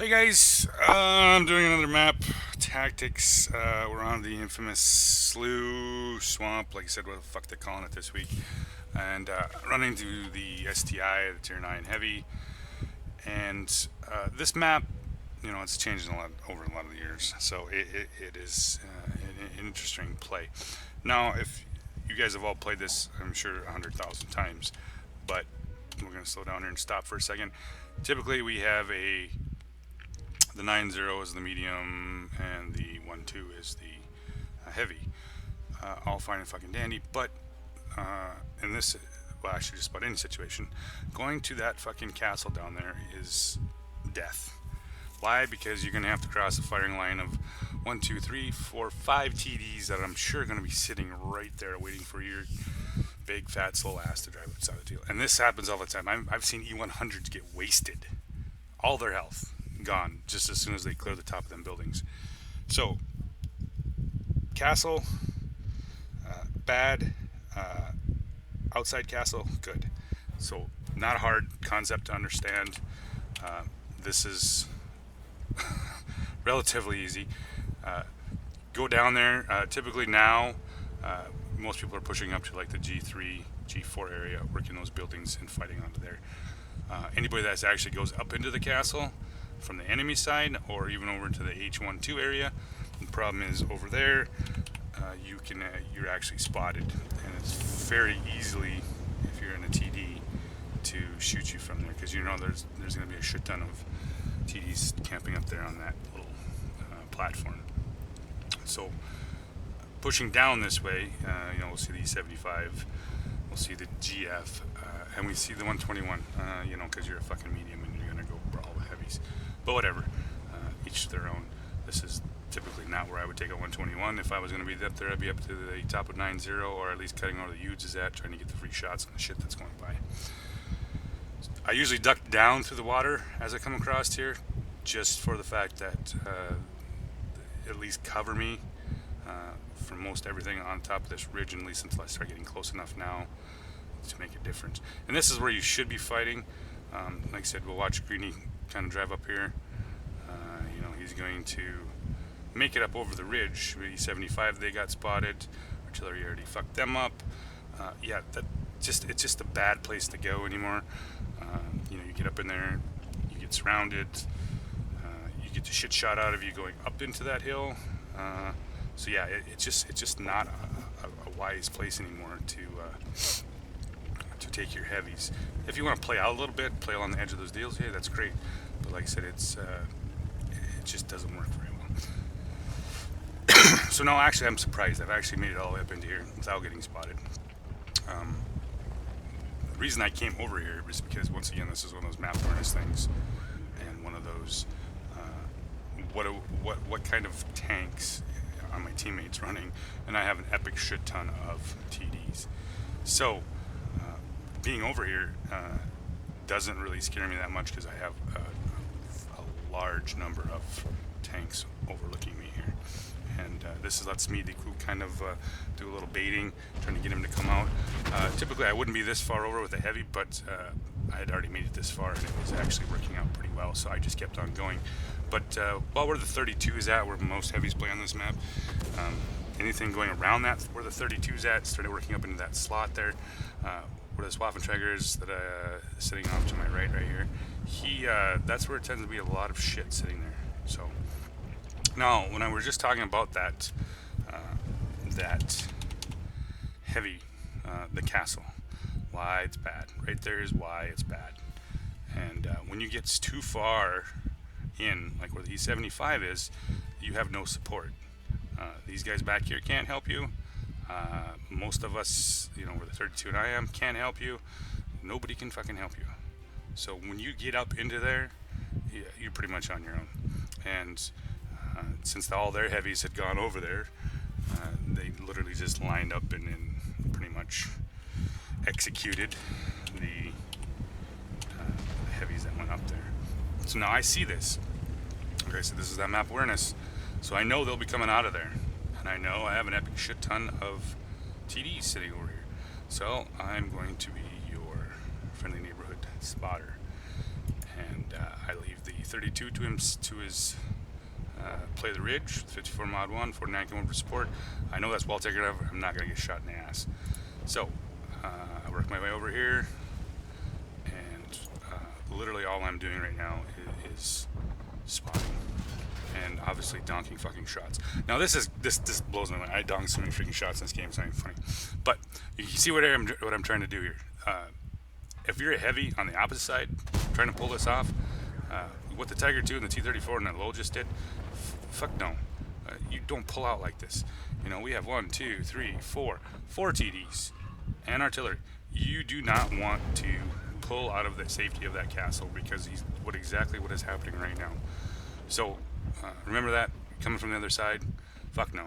Hey guys, I'm doing another map. Tactics. We're on the infamous Slough Swamp, like I said, what the fuck they're calling it this week. And running to the STI, the Tier 9 Heavy. And this map, it's changed a lot over a lot of the years. So it is an interesting play. Now, if you guys have all played this, I'm sure 100,000 times, but we're going to slow down here and stop for a second. Typically, we have the 9-0 is the medium, and the 1-2 is the heavy. All fine and fucking dandy, but in this, well, actually, just about any situation, going to that fucking castle down there is death. Why? Because you're going to have to cross a firing line of 1, 2, 3, 4, 5 TDs that I'm sure are going to be sitting right there waiting for your big fat slow ass to drive outside the deal. And this happens all the time. I've seen E100s get wasted, all their health gone just as soon as they clear the top of them buildings. So, castle, bad. Outside castle, good. So, not a hard concept to understand. This is relatively easy. Go down there. Typically now, most people are pushing up to like the G3, G4 area, working those buildings and fighting onto there. Anybody that actually goes up into the castle from the enemy side or even over into the H1-2 area, the problem is over there, you're actually spotted, and it's very easily, if you're in a TD, to shoot you from there, because there's going to be a shit ton of TDs camping up there on that little platform. So pushing down this way, we'll see the E75, we'll see the GF, and we see the 121, because you're a fucking medium and you're going to go brawl the heavies. But whatever, each to their own. This is typically not where I would take a 121. If I was going to be up there, I'd be up to the top of 9-0, or at least cutting over the Uds is at, trying to get the free shots on the shit that's going by. I usually duck down through the water as I come across here, just for the fact that at least cover me from most everything on top of this ridge, at least until I start getting close enough now to make a difference. And this is where you should be fighting. Like I said, we'll watch Greeny kind of drive up here. He's going to make it up over the ridge. E75, they got spotted. Artillery already fucked them up. It's just a bad place to go anymore. You get up in there, you get surrounded, you get the shit shot out of you going up into that hill. It's just not a wise place anymore to take your heavies. If you want to play out a little bit, play along the edge of those deals, yeah, that's great. But like I said, it just doesn't work very well. So no, actually, I'm surprised. I've actually made it all the way up into here without getting spotted. The reason I came over here was because, once again, this is one of those map awareness things, and one of those what kind of tanks are my teammates running, and I have an epic shit ton of TDs. So being over here doesn't really scare me that much, because I have a large number of tanks overlooking me here, and this lets me kind of do a little baiting, trying to get him to come out. Typically I wouldn't be this far over with a heavy, but I had already made it this far, and it was actually working out pretty well, so I just kept on going. But while where the 32 is at, where most heavies play on this map, anything going around that, where the 32 is at, started working up into that slot there, where the Swaffentrager is that sitting off to my right here. That's where it tends to be a lot of shit sitting there. So now, when I was just talking about that heavy, the castle, why it's bad. Right there is why it's bad. And when you get too far in, like where the E75 is, you have no support. These guys back here can't help you. Most of us, where the 32 and I am, can't help you. Nobody can fucking help you. So when you get up into there, you're pretty much on your own. And since all their heavies had gone over there, they literally just lined up and pretty much executed the heavies that went up there. So now I see this. Okay, so this is that map awareness. So I know they'll be coming out of there. And I know I have an epic shit ton of TDs sitting over here. So I'm going to be your friendly neighborhood spotter. And I leave the T32 to his play the ridge, 54 mod 1, 49 1 for support. I know that's well taken care of. I'm not going to get shot in the ass. So I work my way over here, and literally all I'm doing right now is spotting, and obviously donking fucking shots. Now this blows my mind. I donked so many freaking shots in this game. It's not even funny. But you see what I'm trying to do here. If you're a heavy on the opposite side, trying to pull this off, what the Tiger 2 and the T34 and the Lowell just did, fuck no. You don't pull out like this. You know, we have 1, 2, 3, 4 TDs and artillery. You do not want to pull out of the safety of that castle, because he's exactly what is happening right now. So remember that coming from the other side. Fuck no.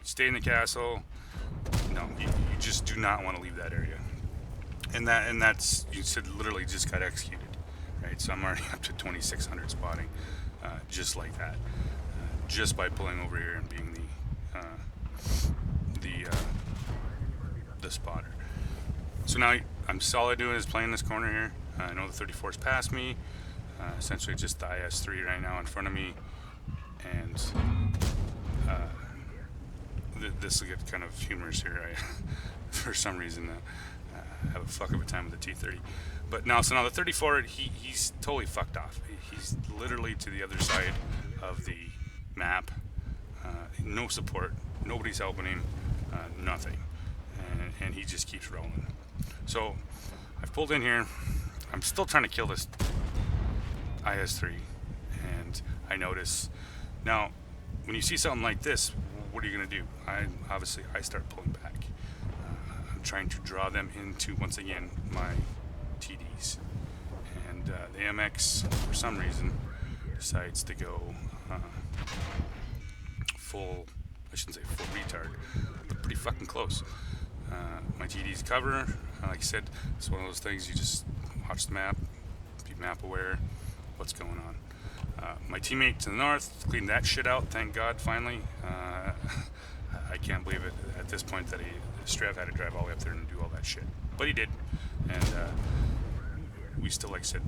Stay in the castle. No, you just do not want to leave that area. And that's, you said, literally just got executed, right? So I'm already up to 2,600 spotting, just like that, just by pulling over here and being the spotter. So now all I'm doing is playing this corner here. I know the 34's past me, essentially just the IS-3 right now in front of me, and this will get kind of humorous here. For some reason, have a fuck of a time with the T30. But now the 34, he's totally fucked off. He's literally to the other side of the map. No support. Nobody's helping him. Nothing. And he just keeps rolling. So I've pulled in here. I'm still trying to kill this IS-3. And I notice, now, when you see something like this, what are you going to do? I start pulling back. Trying to draw them into, once again, my TDs, and the MX for some reason decides to go full, I shouldn't say full retard, but pretty fucking close. My TDs cover, like I said, it's one of those things, you just watch the map, be map aware, what's going on. My teammate to the north cleaned that shit out, thank God, finally. I can't believe it at this point that Strav had to drive all the way up there and do all that shit. But he did. And we still, like I said,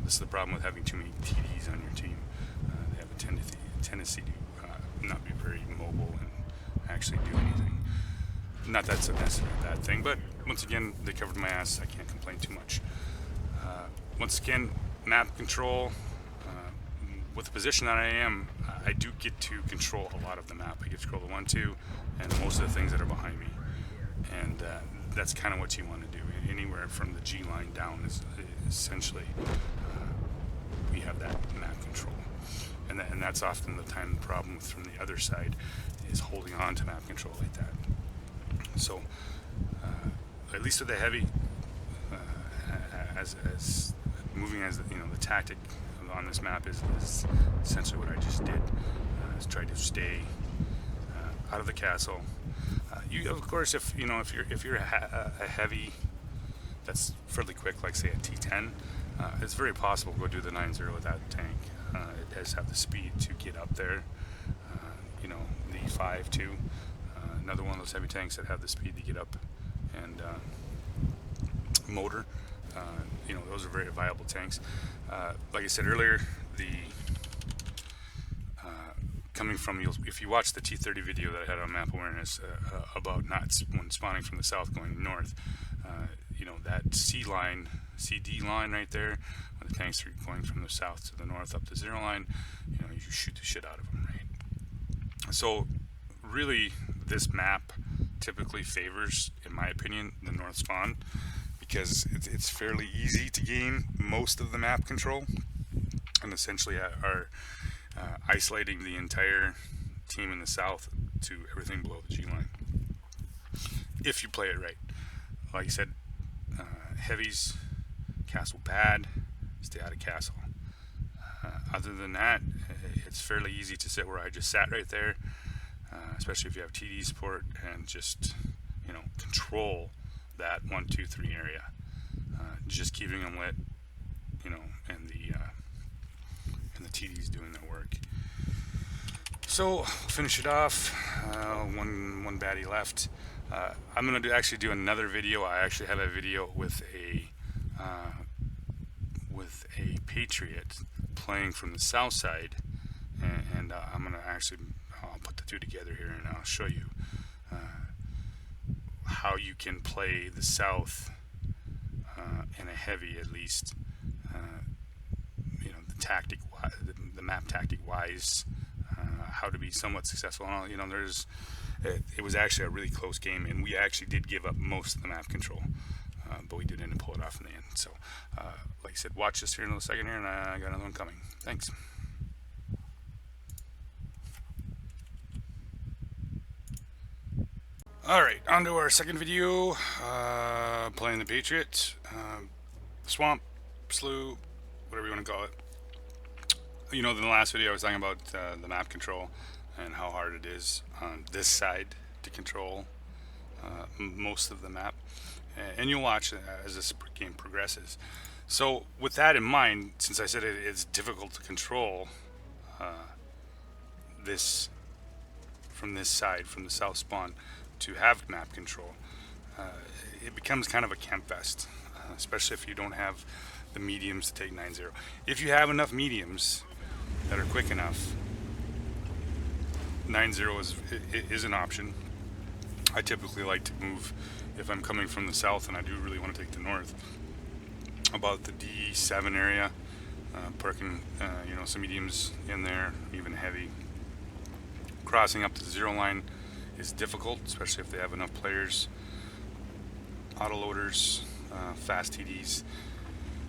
this is the problem with having too many TDs on your team. They have a tendency to not be very mobile and actually do anything. Not that's necessarily a bad thing, but once again, they covered my ass. I can't complain too much. Once again, map control. With the position that I am, I do get to control a lot of the map. I get to control the 1, 2, and most of the things that are behind me. And that's kind of what you want to do. Anywhere from the G line down is essentially we have that map control. And that's often the time the problem from the other side is holding on to map control like that. So at least with the heavy, as moving as the tactic on this map is essentially what I just did. Is try to stay out of the castle. You, of course, if you're a heavy that's fairly quick, like say a T10, it's very possible to go do the 9-0 with that tank. It does have the speed to get up there. The 5 too, another one of those heavy tanks that have the speed to get up, and motor. Those are very viable tanks. Like I said earlier, coming from, if you watch the T30 video that I had on map awareness about when spawning from the south going north, that CD line right there, when the tanks are going from the south to the north up the 0 line, you shoot the shit out of them, right? So really, this map typically favors, in my opinion, the north spawn, because it's fairly easy to gain most of the map control, and essentially are isolating the entire team in the south to everything below the G line, if you play it right. Like I said, heavies, castle bad, stay out of castle. Other than that, it's fairly easy to sit where I just sat right there, especially if you have TD support, and just control that 1, 2, 3 area, just keeping them lit, and the TDs doing their work. So finish it off. One baddie left. I'm gonna actually do another video. I actually have a video with a Patriot playing from the south side, and I'm gonna actually, I'll put the two together here and I'll show you how you can play the south in a heavy, at least, the map tactic wise, how to be somewhat successful. It was actually a really close game, and we actually did give up most of the map control, but we did end up pull it off in the end. So, like I said, watch this here in a second here, and I got another one coming. Thanks. Alright, on to our second video, playing the Patriot, swamp, slough, whatever you want to call it. In the last video I was talking about the map control and how hard it is on this side to control most of the map, and you'll watch as this game progresses. So with that in mind, since I said it's difficult to control this from this side, from the south spawn, to have map control, it becomes kind of a camp fest, especially if you don't have the mediums to take 9-0. If you have enough mediums that are quick enough, 9-0 is an option. I typically like to move, if I'm coming from the south and I do really want to take the north, about the D7 area, parking some mediums in there, even heavy. Crossing up to the 0 line is difficult, especially if they have enough players. Autoloaders, fast TDs,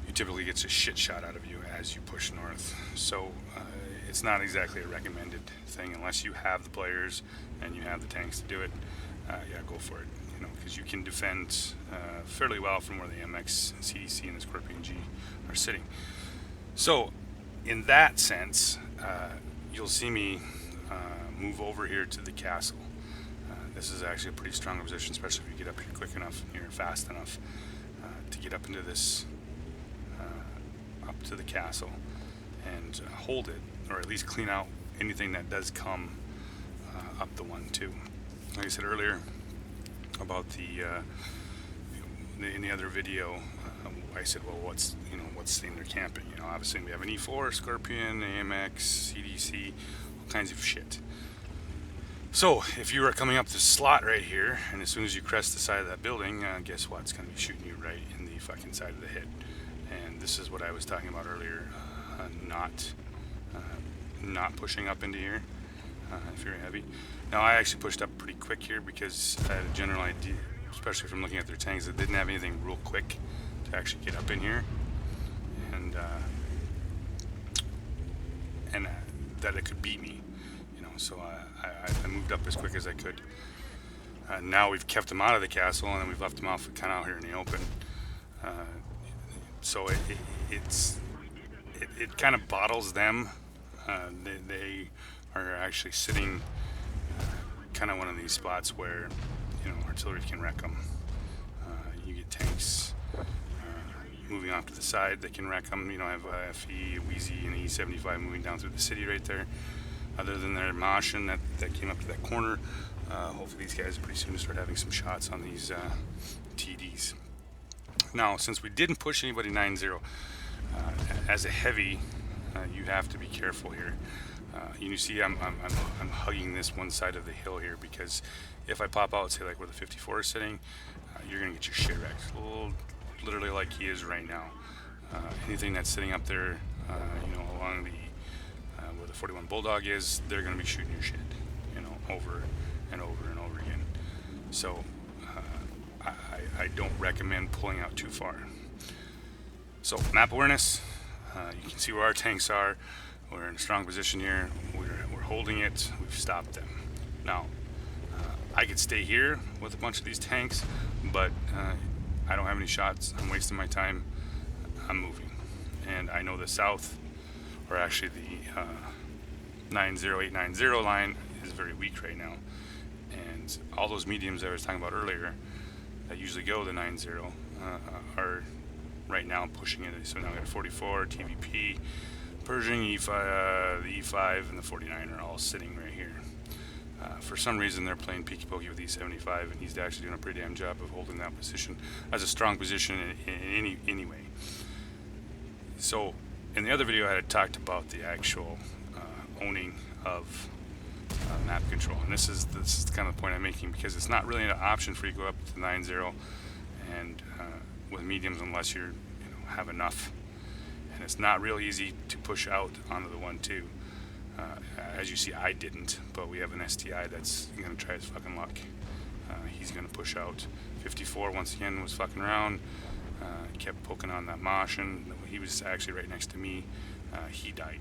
you typically get a shit shot out of you as you push north. So it's not exactly a recommended thing unless you have the players and you have the tanks to do it. Yeah, go for it. Because you can defend fairly well from where the MX, CDC, and the Scorpion G are sitting. So in that sense, you'll see me move over here to the castle. This is actually a pretty strong position, especially if you get up here quick enough and you're fast enough to get up into this, up to the castle and hold it, or at least clean out anything that does come up the 1-2. Like I said earlier about in the other video, I said, well, what's in there camping? Obviously we have an E4, Scorpion, AMX, CDC, all kinds of shit. So if you are coming up this slot right here, and as soon as you crest the side of that building, guess what? It's going to be shooting you right in the fucking side of the head. And this is what I was talking about earlier, not pushing up into here if you're heavy. Now I actually pushed up pretty quick here because I had a general idea, especially from looking at their tanks, that didn't have anything real quick to actually get up in here, and that it could beat me. So I moved up as quick as I could. Now we've kept them out of the castle, and then we've left them out kind of out here in the open. So it kind of bottles them. They are actually sitting kind of one of these spots where artillery can wreck them. You get tanks moving off to the side that can wreck them. I have a FE, a Wheezy, and an E75 moving down through the city right there. Other than their Martian that came up to that corner, hopefully these guys pretty soon start having some shots on these TDs. Now, since we didn't push anybody 9-0, as a heavy, you have to be careful here. You see, I'm hugging this one side of the hill here because if I pop out, say like where the 54 is sitting, you're gonna get your shit wrecked. Literally like he is right now. Anything that's sitting up there, along the where the 41 Bulldog is, they're going to be shooting your shit, over and over and over again. So I don't recommend pulling out too far. So map awareness, you can see where our tanks are. We're in a strong position here. We're holding it. We've stopped them. Now I could stay here with a bunch of these tanks, but I don't have any shots. I'm wasting my time. I'm moving, and I know the south, or actually the 90890 line, is very weak right now, and all those mediums I was talking about earlier that usually go the 9-0 are right now pushing it. So now we got 44, TVP, Pershing, E5, the E5, and the 49 are all sitting right here. For some reason they're playing peeky pokey with E75, and he's actually doing a pretty damn job of holding that position as a strong position in any way. So In the other video, I had talked about the actual owning of map control, and this is kind of the point I'm making, because it's not really an option for you to go up to 9.0 and with mediums unless you're have enough, and it's not real easy to push out onto the 1.2. As you see, I didn't, but we have an STI that's gonna try his fucking luck. He's gonna push out. 54 once again was fucking around. Kept poking on that mosh, and he was actually right next to me. He died.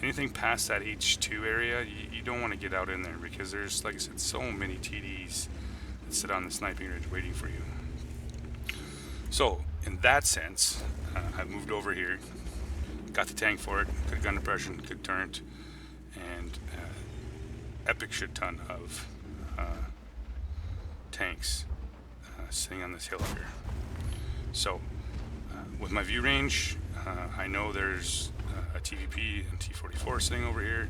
Anything past that H2 area, you don't want to get out in there, because there's, like I said, so many TDs that sit on the sniping ridge waiting for you. So in that sense, I moved over here, got the tank for it, good gun depression, good turret, and epic shit ton of tanks sitting on this hill here. So with my view range, I know there's a TVP and T44 sitting over here.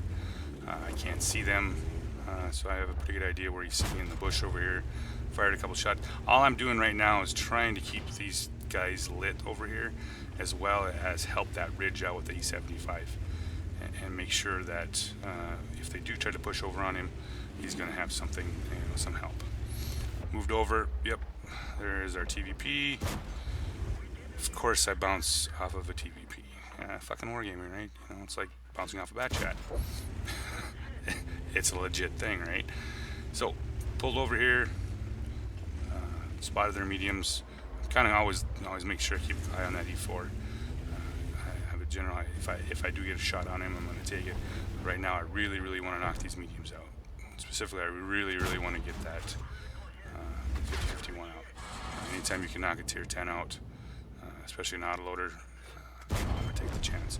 I can't see them, so I have a pretty good idea where he's sitting in the bush over here. Fired a couple shots. All I'm doing right now is trying to keep these guys lit over here, as well as help that ridge out with the E75, and make sure that if they do try to push over on him, he's going to have something, some help. Moved over. Yep, there is our TVP. Of course, I bounce off of a TVP. Fucking wargaming, right? It's like bouncing off a bat chat. It's a legit thing, right? So, pulled over here, spotted their mediums. Kind of always make sure I keep an eye on that E4. I have a general, if I do get a shot on him, I'm going to take it. But right now, I really want to knock these mediums out. Specifically, I really want to get that 50-51 out. Anytime you can knock a tier 10 out, especially an autoloader, I'm going to take the chance,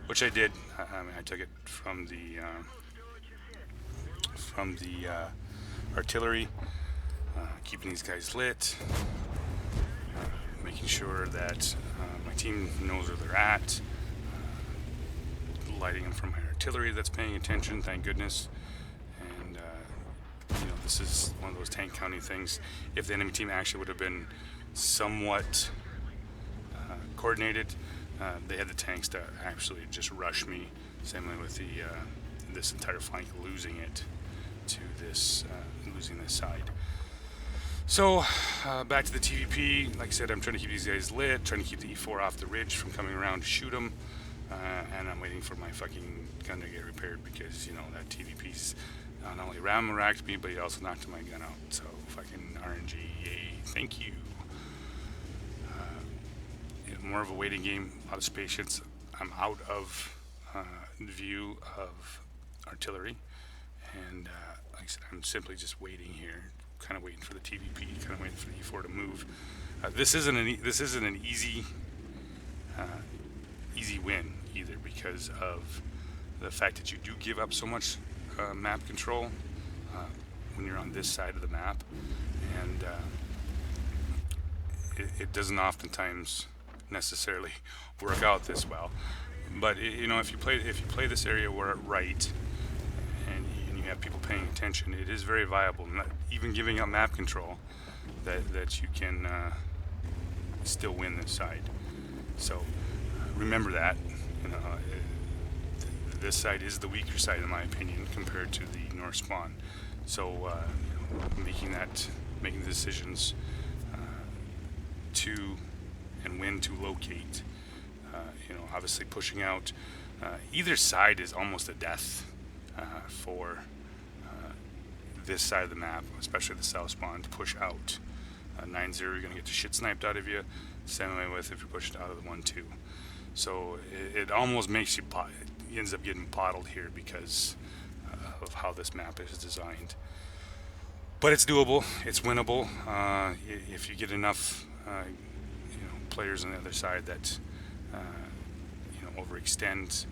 which I did. I took it from the artillery, keeping these guys lit, making sure that my team knows where they're at, lighting them from my artillery that's paying attention, thank goodness. And this is one of those tank counting things. If the enemy team actually would have been somewhat coordinated, they had the tanks to actually just rush me. Same way with the this entire flank, losing it to this, losing this side. So back to the TVP. Like I said, I'm trying to keep these guys lit, trying to keep the E4 off the ridge from coming around to shoot them, and I'm waiting for my fucking gun to get repaired, because that TVP's not only ram-racked me, but he also knocked my gun out. So fucking RNG, yay, thank you. More of a waiting game, a lot of patience. I'm out of view of artillery, and like I said, I'm simply just waiting here, kind of waiting for the TVP, kind of waiting for the E4 to move. This isn't an easy win either, because of the fact that you do give up so much map control when you're on this side of the map, and it doesn't oftentimes necessarily work out this well. But if you play this area right, and you have people paying attention, it is very viable. Not even giving up map control, that you can still win this side. So remember that. This side is the weaker side, in my opinion, compared to the north spawn. So making the decisions to and when to locate, obviously pushing out either side is almost a death for this side of the map, especially the south spawn. To push out 9-0, you're going to get the shit sniped out of you. Same way with if you're pushed out of the 1-2. So it almost makes you, it ends up getting bottled here because of how this map is designed. But it's doable, it's winnable if you get enough players on the other side that overextend.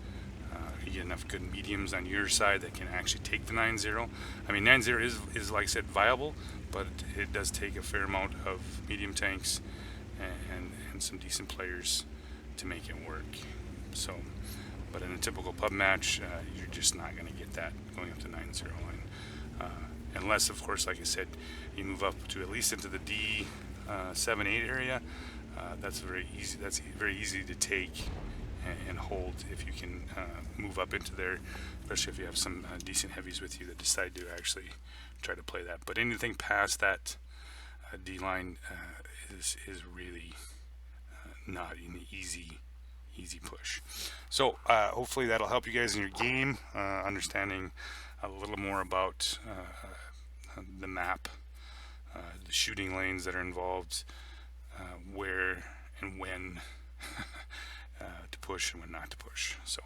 You get enough good mediums on your side that can actually take the 9-0. I mean, 9-0 is like I said, viable, but it does take a fair amount of medium tanks and some decent players to make it work. So, but in a typical pub match, you're just not going to get that going up to 9-0 line, unless, of course, like I said, you move up to at least into the D7-8 area. That's very easy to take and hold if you can move up into there, especially if you have some decent heavies with you that decide to actually try to play that. But anything past that D line is really not an easy push. So hopefully that'll help you guys in your game, understanding a little more about the map, the shooting lanes that are involved, where and when to push and when not to push. So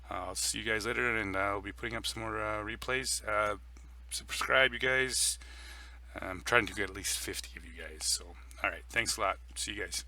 I'll see you guys later, and I'll be putting up some more replays. Subscribe, you guys. I'm trying to get at least 50 of you guys. So, all right, thanks a lot. See you guys.